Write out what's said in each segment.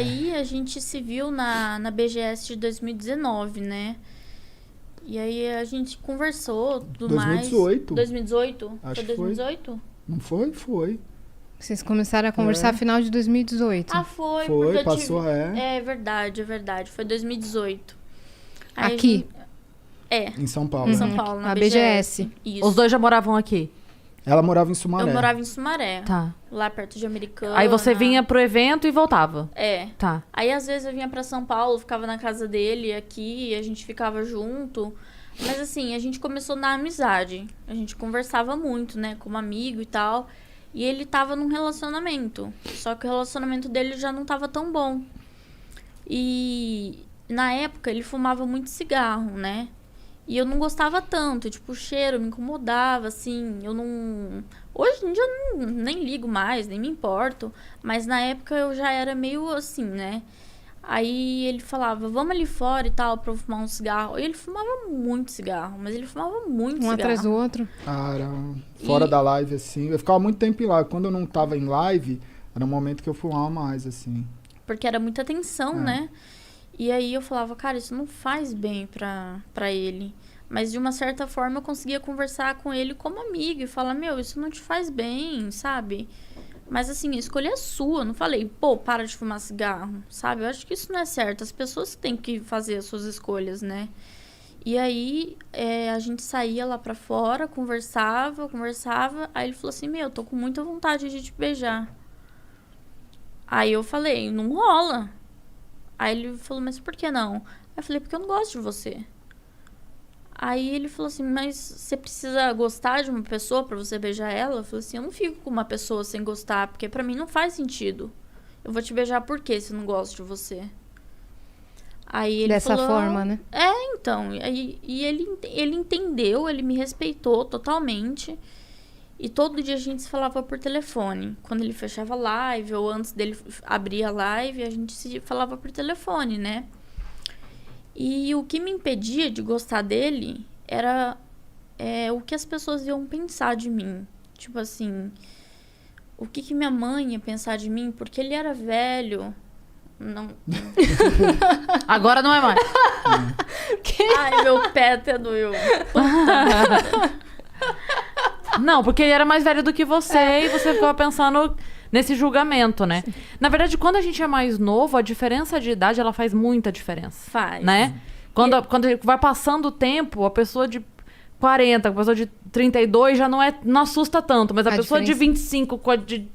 aí a gente se viu na BGS de 2019, né? E aí a gente conversou, tudo 2018. mais. 2018? Acho Foi que foi. 2018? Não foi? Foi. Vocês começaram a conversar no final de 2018. Ah, foi. Foi, porque eu passou, É verdade. Foi 2018. Aí Aqui? Em São Paulo. Em São Paulo, na BGS. Isso. Os dois já moravam aqui? Ela morava em Sumaré. Eu morava em Sumaré. Tá. Lá perto de Americana. Aí você vinha pro evento e voltava? É. Tá. Aí às vezes eu vinha pra São Paulo, ficava na casa dele aqui, a gente ficava junto. Mas assim, a gente começou na amizade. A gente conversava muito, né, como amigo e tal. E ele tava num relacionamento. Só que o relacionamento dele já não tava tão bom. E na época ele fumava muito cigarro, né? E eu não gostava tanto, tipo, o cheiro me incomodava, assim, eu não... Hoje em dia eu nem ligo mais, nem me importo, mas na época eu já era meio assim, né? Aí ele falava, vamos ali fora e tal, pra eu fumar um cigarro. E ele fumava muito cigarro, mas ele fumava muito cigarro. Um atrás do outro. Ah, era fora da live, assim. Eu ficava muito tempo em live. Quando eu não tava em live, era um momento que eu fumava mais, assim. Porque era muita tensão, né? E aí eu falava, cara, isso não faz bem pra ele. Mas de uma certa forma eu conseguia conversar com ele como amigo e falar, meu, isso não te faz bem, sabe? Mas assim, a escolha é sua. Eu não falei, pô, para de fumar cigarro, sabe? Eu acho que isso não é certo. As pessoas têm que fazer as suas escolhas, né? E aí a gente saía lá pra fora, conversava. Aí ele falou assim, meu, tô com muita vontade de te beijar. Aí eu falei, não rola. Aí ele falou, mas por que não? Aí eu falei, porque eu não gosto de você. Aí ele falou assim, mas você precisa gostar de uma pessoa pra você beijar ela? Eu falei assim, eu não fico com uma pessoa sem gostar, porque pra mim não faz sentido. Eu vou te beijar por quê se eu não gosto de você? Aí ele Dessa falou, forma, né? Então. E ele entendeu, ele me respeitou totalmente. E todo dia a gente se falava por telefone. Quando ele fechava live ou antes dele abrir a live, a gente se falava por telefone, né? E o que me impedia de gostar dele era o que as pessoas iam pensar de mim. Tipo assim, o que minha mãe ia pensar de mim? Porque ele era velho. Não. Agora não é mais. Ai, meu pé até doeu. Não, porque ele era mais velho do que você e você ficava pensando nesse julgamento, né? Sim. Na verdade, quando a gente é mais novo, a diferença de idade, ela faz muita diferença. Faz. Né? Quando vai passando o tempo, a pessoa de 40, a pessoa de 32 já não assusta tanto, mas a pessoa de 25 com a de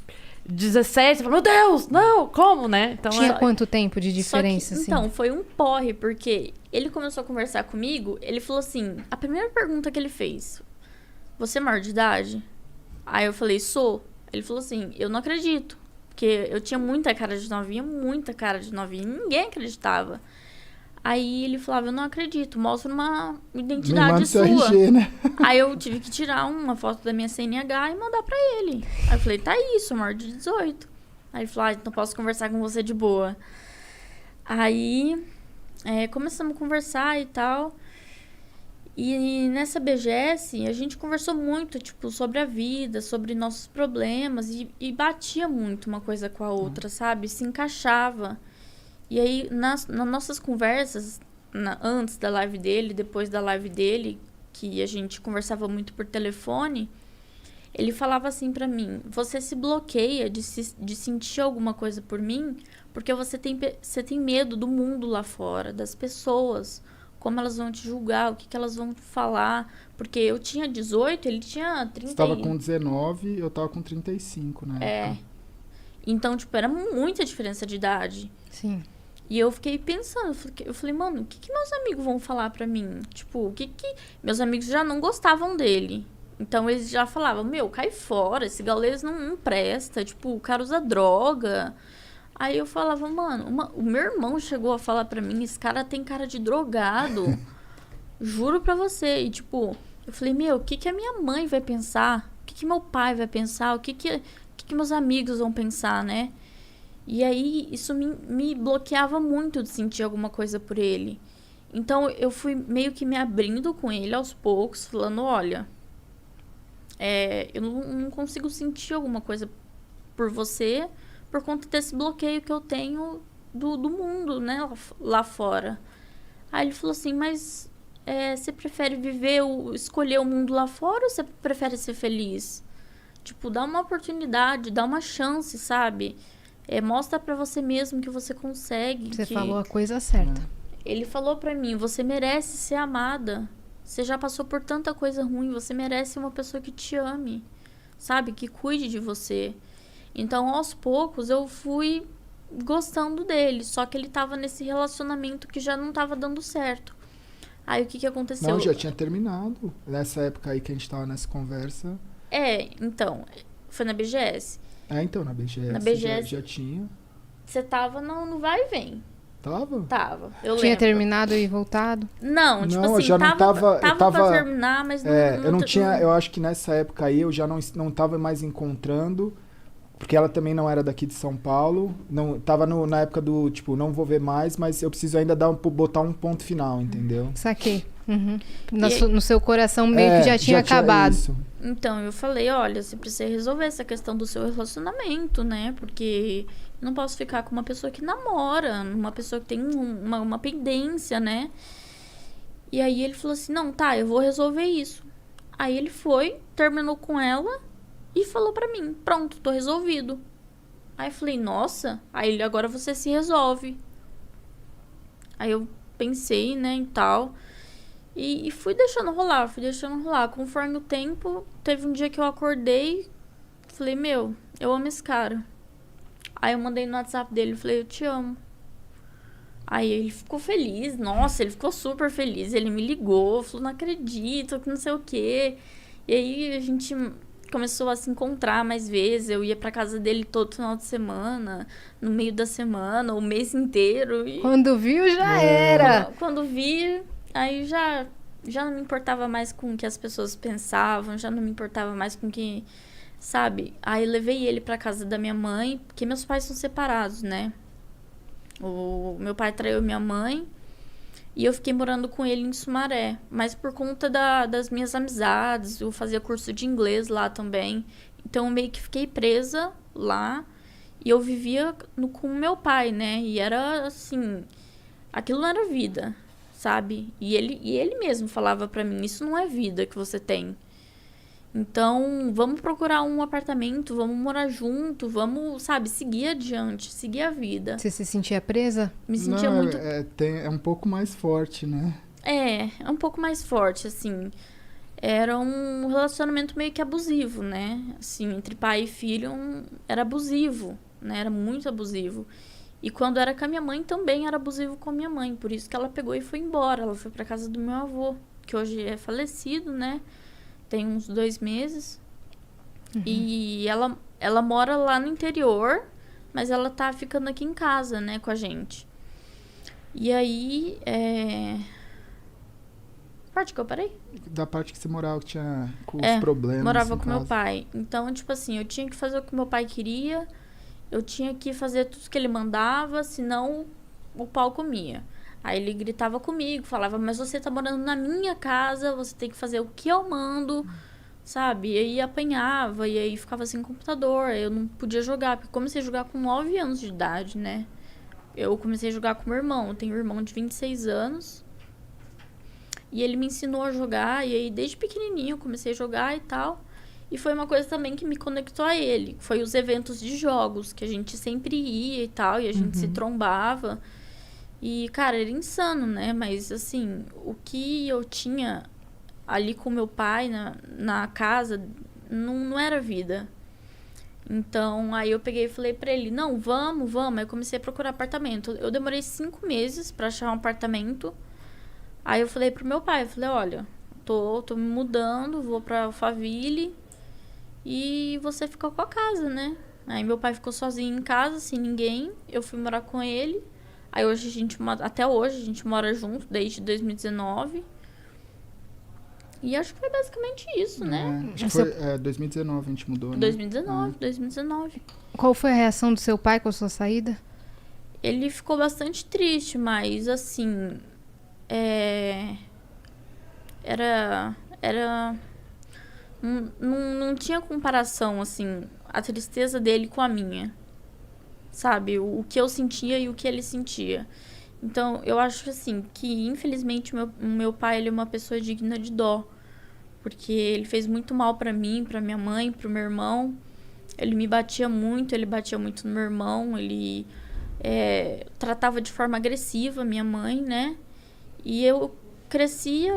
17, você fala, meu Deus, não, como, né? Então, tinha quanto tempo de diferença, assim? Então, foi um porre, porque ele começou a conversar comigo, ele falou assim, a primeira pergunta que ele fez, você é maior de idade? Aí eu falei, sou. Ele falou assim, eu não acredito. Porque eu tinha muita cara de novinha, e ninguém acreditava. Aí ele falava, eu não acredito, mostra uma identidade sua. RG, né? Aí eu tive que tirar uma foto da minha CNH e mandar pra ele. Aí eu falei, tá isso, maior de 18. Aí ele falou, então posso conversar com você de boa. Aí começamos a conversar e tal. E nessa BGS, a gente conversou muito, tipo, sobre a vida, sobre nossos problemas. E batia muito uma coisa com a outra, sabe? Se encaixava. E aí, nas nossas conversas, antes da live dele, depois da live dele, que a gente conversava muito por telefone, ele falava assim pra mim, você se bloqueia de sentir alguma coisa por mim, porque você tem medo do mundo lá fora, das pessoas, como elas vão te julgar, o que elas vão falar. Porque eu tinha 18, ele tinha 30. Você tava com 19, eu tava com 35, né? Então, tipo, era muita diferença de idade. Sim. E eu fiquei pensando, eu falei, mano, o que meus amigos vão falar pra mim? Tipo, o que meus amigos já não gostavam dele. Então, eles já falavam, meu, cai fora, esse gaulês não presta, tipo, o cara usa droga. Aí eu falava, mano, o meu irmão chegou a falar pra mim, esse cara tem cara de drogado. Juro pra você. E, tipo, eu falei, meu, o que a minha mãe vai pensar? O que meu pai vai pensar? O que meus amigos vão pensar, né? E aí, isso me bloqueava muito de sentir alguma coisa por ele. Então, eu fui meio que me abrindo com ele aos poucos, falando, olha, eu não consigo sentir alguma coisa por você por conta desse bloqueio que eu tenho do mundo, né? Lá fora. Aí ele falou assim, mas você prefere escolher o mundo lá fora ou você prefere ser feliz? Tipo, dá uma oportunidade, dá uma chance, sabe? Mostra pra você mesmo que você consegue. Você falou a coisa certa. Ele falou pra mim, você merece ser amada. Você já passou por tanta coisa ruim, você merece uma pessoa que te ame, sabe? Que cuide de você. Então, aos poucos, eu fui gostando dele. Só que ele tava nesse relacionamento que já não tava dando certo. Aí, o que aconteceu? Não, já tinha terminado. Nessa época aí que a gente tava nessa conversa. Então, foi na BGS. Então, na BGS. Na BGS já tinha. Você tava no vai e vem. Tava? Eu tinha lembro. terminado e voltado? Não, tipo assim, eu já não tava pra terminar, mas não... eu não tinha... Eu acho que nessa época aí eu já não tava mais encontrando, porque ela também não era daqui de São Paulo. Não, tava na época do, tipo, não vou ver mais, mas eu preciso ainda botar um ponto final, entendeu? Saquei. Uhum. No seu coração meio que já tinha acabado. Isso. Então, eu falei, olha, você precisa resolver essa questão do seu relacionamento, né? Porque eu não posso ficar com uma pessoa que namora, uma pessoa que tem uma pendência, né? E aí ele falou assim, não, tá, eu vou resolver isso. Aí ele foi, terminou com ela e falou pra mim, pronto, tô resolvido. Aí eu falei, nossa, aí agora você se resolve. Aí eu pensei, né, e tal... E fui deixando rolar. Conforme o tempo, teve um dia que eu acordei, falei, eu amo esse cara. Aí eu mandei no WhatsApp dele, falei, eu te amo. Aí ele ficou feliz, nossa, ele ficou super feliz. Ele me ligou, falou, não acredito, que não sei o quê. E aí a gente começou a se encontrar mais vezes. Eu ia pra casa dele todo final de semana, no meio da semana, o mês inteiro. E... Quando viu, já era. Quando vi... Aí já não me importava mais com o que as pessoas pensavam, já não me importava mais com o que, sabe? Aí levei ele pra casa da minha mãe, porque meus pais são separados, né? O meu pai traiu minha mãe e eu fiquei morando com ele em Sumaré. Mas por conta das minhas amizades, eu fazia curso de inglês lá também. Então eu meio que fiquei presa lá e eu vivia com o meu pai, né? E era assim, aquilo não era vida. Sabe? E ele mesmo falava pra mim, isso não é vida que você tem. Então, vamos procurar um apartamento, vamos morar junto, vamos, sabe, seguir adiante, seguir a vida. Você se sentia presa? Me sentia muito... É um pouco mais forte, né? É um pouco mais forte, assim. Era um relacionamento meio que abusivo, né? Assim, entre pai e filho, era abusivo, né? Era muito abusivo. E quando era com a minha mãe, também era abusivo com a minha mãe. Por isso que ela pegou e foi embora. Ela foi pra casa do meu avô, que hoje é falecido, né? Tem uns 2 meses. Uhum. E ela mora lá no interior, mas ela tá ficando aqui em casa, né, com a gente. E aí, parte que eu parei? Da parte que você morava, que tinha com os problemas. Morava com meu pai. Então, tipo assim, eu tinha que fazer o que meu pai queria... Eu tinha que fazer tudo que ele mandava, senão o pau comia. Aí ele gritava comigo, falava, mas você tá morando na minha casa, você tem que fazer o que eu mando, sabe? E aí apanhava, e aí ficava sem computador, eu não podia jogar, porque eu comecei a jogar com 9 anos de idade, né? Eu comecei a jogar com meu irmão, eu tenho um irmão de 26 anos, e ele me ensinou a jogar, e aí desde pequenininho eu comecei a jogar e tal... E foi uma coisa também que me conectou a ele. Foi os eventos de jogos, que a gente sempre ia e tal, e a gente se trombava. E, cara, era insano, né? Mas, assim, o que eu tinha ali com meu pai na casa não era vida. Então, aí eu peguei e falei pra ele, não, vamos. Aí eu comecei a procurar apartamento. Eu demorei 5 meses pra achar um apartamento. Aí eu falei pro meu pai, eu falei, olha, tô me mudando, vou pra Alphaville... E você ficou com a casa, né? Aí meu pai ficou sozinho em casa, sem ninguém. Eu fui morar com ele. Aí hoje até hoje a gente mora junto, desde 2019. E acho que foi basicamente isso, né? Acho que foi 2019 a gente mudou, né? 2019. Qual foi a reação do seu pai com a sua saída? Ele ficou bastante triste, mas assim... Era... Não tinha comparação, assim, a tristeza dele com a minha. sabe? O que eu sentia e o que ele sentia. Então, eu acho assim, que infelizmente o meu pai, ele é uma pessoa digna de dó. Porque ele fez muito mal pra mim, pra minha mãe, pro meu irmão. Ele me batia muito, ele batia muito no meu irmão. Ele tratava de forma agressiva minha mãe, né? E eu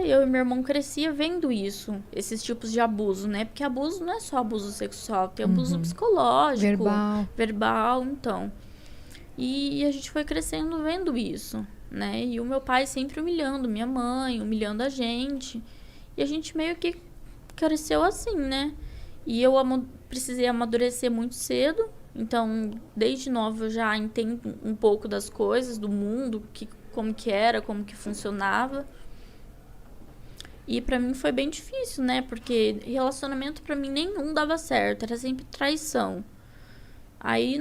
e meu irmão crescia vendo isso. Esses tipos de abuso, né? Porque abuso não é só abuso sexual, tem abuso psicológico. Verbal, então. E a gente foi crescendo vendo isso, né? E o meu pai sempre humilhando minha mãe, humilhando a gente. E a gente meio que cresceu assim, né? E eu precisei amadurecer muito cedo. Então, desde nova eu já entendo um pouco das coisas, do mundo, como que era, como que funcionava. E pra mim foi bem difícil, né? Porque relacionamento pra mim nenhum dava certo. Era sempre traição. Aí